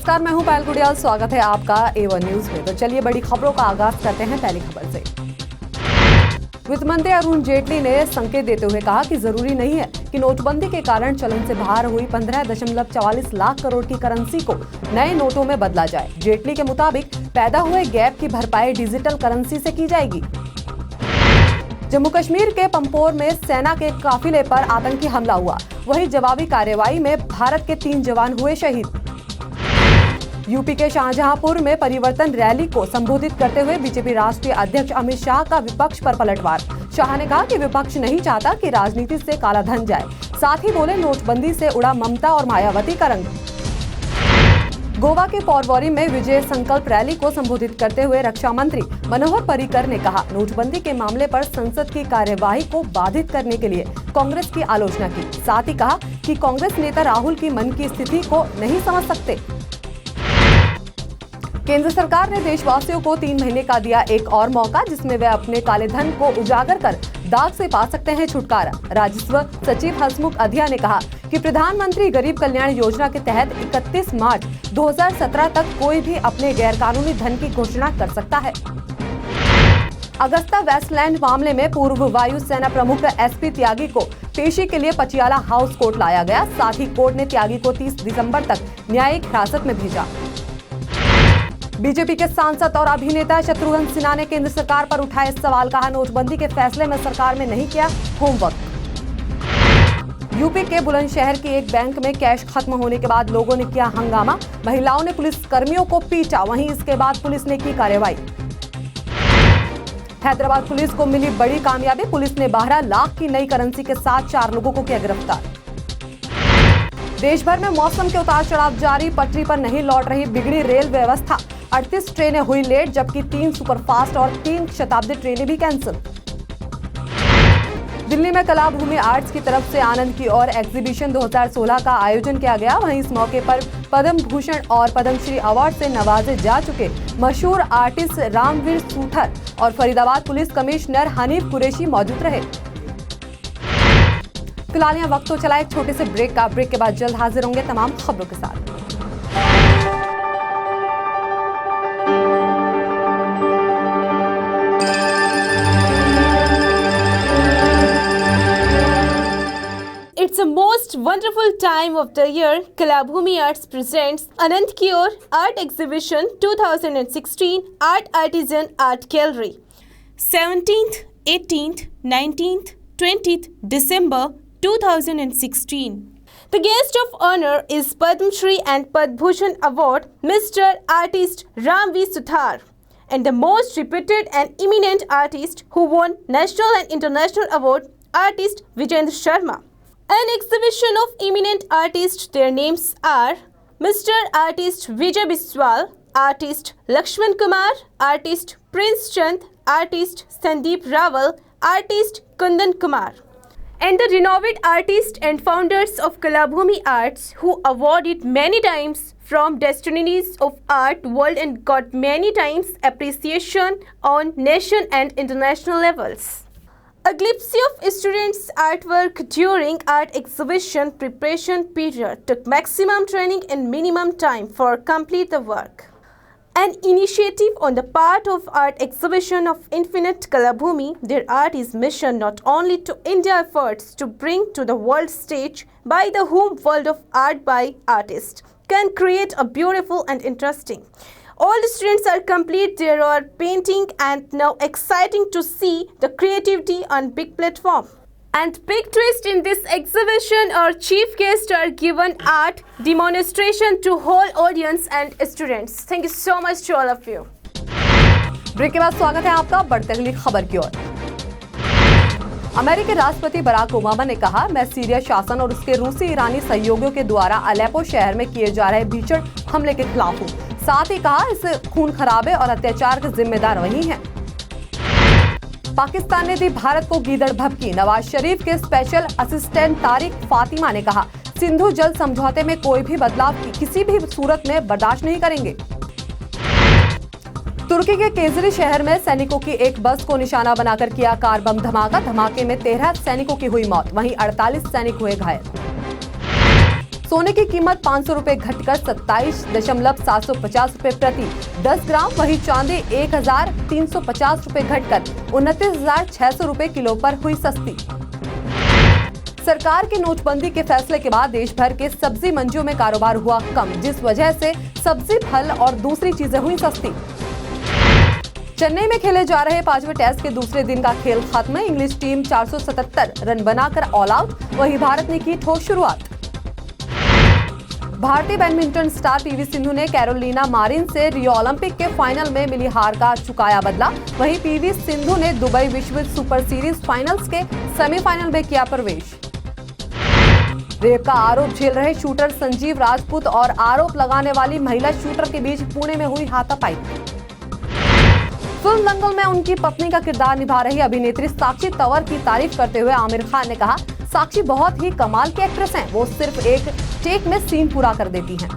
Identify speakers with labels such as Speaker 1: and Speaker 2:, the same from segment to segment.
Speaker 1: नमस्कार, मैं हूं पायल गुड़ियाल। स्वागत है आपका A1 न्यूज में। तो चलिए बड़ी खबरों का आगाज करते हैं पहली खबर से। वित्त मंत्री अरुण जेटली ने संकेत देते हुए कहा कि जरूरी नहीं है कि नोटबंदी के कारण चलन से बाहर हुई 15.44 लाख करोड़ की करेंसी को नए नोटों में बदला जाए। जेटली के मुताबिक पैदा हुए गैप की भरपाई डिजिटल करेंसी से की जाएगी। जम्मू कश्मीर के पंपोर में सेना के काफिले पर आतंकी हमला हुआ, वहीं जवाबी कार्रवाई में भारत के 3 जवान हुए शहीद। यूपी के शाहजहांपुर में परिवर्तन रैली को संबोधित करते हुए बीजेपी राष्ट्रीय अध्यक्ष अमित शाह का विपक्ष पर पलटवार। शाह ने कहा कि विपक्ष नहीं चाहता कि राजनीति से काला धन जाए। साथ ही बोले, नोटबंदी से उड़ा ममता और मायावती का रंग। गोवा के पोरवोरी में विजय संकल्प रैली को संबोधित करते हुए रक्षा मंत्री मनोहर पर्रिकर ने कहा, नोटबंदी के मामले पर संसद की कार्यवाही को बाधित करने के लिए कांग्रेस की आलोचना की। साथ ही कहा कि कांग्रेस नेता राहुल की मन की स्थिति को नहीं समझ सकते। केंद्र सरकार ने देशवासियों को 3 महीने का दिया एक और मौका, जिसमें वे अपने काले धन को उजागर कर दाग से पा सकते हैं छुटकारा। राजस्व सचिव हसमुख अधिया ने कहा कि प्रधानमंत्री गरीब कल्याण योजना के तहत 31 मार्च 2017 तक कोई भी अपने गैरकानूनी धन की घोषणा कर सकता है। अगस्ता वेस्टलैंड मामले में पूर्व वायुसेना प्रमुख SP त्यागी को पेशी के लिए पटियाला हाउस कोर्ट लाया गया। साथ ही कोर्ट ने त्यागी को 30 दिसंबर तक न्यायिक हिरासत में भेजा। बीजेपी के सांसद और अभिनेता शत्रुघ्न सिन्हा ने केंद्र सरकार पर उठाए सवाल। कहा, नोटबंदी के फैसले में सरकार में नहीं किया होमवर्क। यूपी के बुलंदशहर के एक बैंक में कैश खत्म होने के बाद लोगों ने किया हंगामा। महिलाओं ने पुलिस कर्मियों को पीटा, वहीं इसके बाद पुलिस ने की कार्रवाई। हैदराबाद पुलिस को मिली बड़ी कामयाबी। पुलिस ने 12 लाख की नई करेंसी के साथ 4 लोगों को किया गिरफ्तार। देश भर में मौसम के उतार चढ़ाव जारी। पटरी पर नहीं लौट रही बिगड़ी रेल व्यवस्था। 38 ट्रेनें हुई लेट, जबकि 3 सुपरफास्ट और 3 शताब्दी ट्रेनें भी कैंसिल। दिल्ली में कला भूमि आर्ट्स की तरफ से आनंद की ओर एग्जीबिशन 2016 का आयोजन किया गया। वहीं इस मौके पर पद्म भूषण और पद्मश्री अवार्ड से नवाजे जा चुके मशहूर आर्टिस्ट रामवीर सूथर और फरीदाबाद पुलिस कमिश्नर हनीफ कुरैशी मौजूद रहे। फिलहाल यहाँ वक्त तो चला एक छोटे से ब्रेक का। ब्रेक के बाद जल्द हाजिर होंगे तमाम खबरों के साथ।
Speaker 2: It's a most wonderful time of the year. Kalabhumi Arts presents Anand Ki Or Art Exhibition 2016 Art Artisan Art Gallery. 17th, 18th, 19th, 20th December 2016. The guest of honor is Padma Shri and Padma Bhushan Award Mr. Artist Ramveer Suthar, and the most reputed and eminent artist who won national and international award, artist Vijendra Sharma. An exhibition of eminent artists. Their names are Mr. Artist Vijay Biswal, Artist Lakshman Kumar, Artist Prince Chand, Artist Sandeep Rawal, Artist Kundan Kumar, and the renowned artists and founders of Kalabhumi Arts, who awarded many times from Destinies of Art World and got many times appreciation on nation and international levels. A glimpse of students' artwork during art exhibition preparation period took maximum training and minimum time for complete the work. An initiative on the part of art exhibition of Infinite Kalabhumi. Their art is mission not only to India efforts to bring to the world stage by the whom world of art by artists can create a beautiful and interesting. All the students are complete their painting and now exciting to see the creativity on big platform. And big twist in this exhibition, our chief guests are given art demonstration to whole audience and students. Thank you so much to all of you.
Speaker 1: Break के बाद स्वागत है आपका। बढ़ते अगली खबर की ओर। अमेरिकी राष्ट्रपति बराक ओबामा ने कहा, मैं सीरिया शासन और उसके रूसी ईरानी सहयोगियों के द्वारा अलेपो शहर में किए जा रहे भीषण हमले के खिलाफ हूँ। साथ ही कहा, इस खून खराबे और अत्याचार के जिम्मेदार वही हैं। पाकिस्तान ने दी भारत को गीदड़ भभकी। नवाज शरीफ के स्पेशल असिस्टेंट तारिक फातिमा ने कहा, सिंधु जल समझौते में कोई भी बदलाव की किसी भी सूरत में बर्दाश्त नहीं करेंगे। तुर्की के केजरी शहर में सैनिकों की एक बस को निशाना बनाकर किया कार बम धमाका। धमाके में 13 सैनिकों की हुई मौत, वहीं 48 सैनिक हुए घायल। सोने की कीमत 500 रुपए घटकर 27,750 रुपए प्रति 10 ग्राम, वहीं चांदी 1,350 रुपए घटकर 29,600 रुपए किलो पर हुई सस्ती। सरकार के नोटबंदी के फैसले के बाद देश भर के सब्जी मंडियों में कारोबार हुआ कम, जिस वजह से सब्जी, फल और दूसरी चीजें हुई सस्ती। चेन्नई में खेले जा रहे 5वें टेस्ट के दूसरे दिन का खेल खत्म। इंग्लिश टीम 477 रन बनाकर ऑल आउट, वहीं भारत ने की ठोस शुरुआत। भारतीय बैडमिंटन स्टार पीवी सिंधु ने कैरोलिना मारिन से रियो ओलंपिक के फाइनल में मिली हार का चुकाया बदला। वहीं पीवी सिंधु ने दुबई विश्व सुपर सीरीज फाइनल्स के सेमीफाइनल में किया प्रवेश। रेप का आरोप झेल रहे शूटर संजीव राजपूत और आरोप लगाने वाली महिला शूटर के बीच पुणे में हुई हाथापाई। फिल्म दंगल में उनकी पत्नी का किरदार निभा रही अभिनेत्री साक्षी तंवर की तारीफ करते हुए आमिर खान ने कहा, साक्षी बहुत ही कमाल की एक्ट्रेस हैं, वो सिर्फ एक टेक में सीन पूरा कर देती हैं।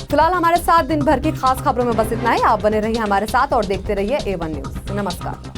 Speaker 1: फिलहाल हमारे साथ दिन भर की खास खबरों में बस इतना ही। आप बने रहिए हमारे साथ और देखते रहिए A1 न्यूज़। नमस्कार।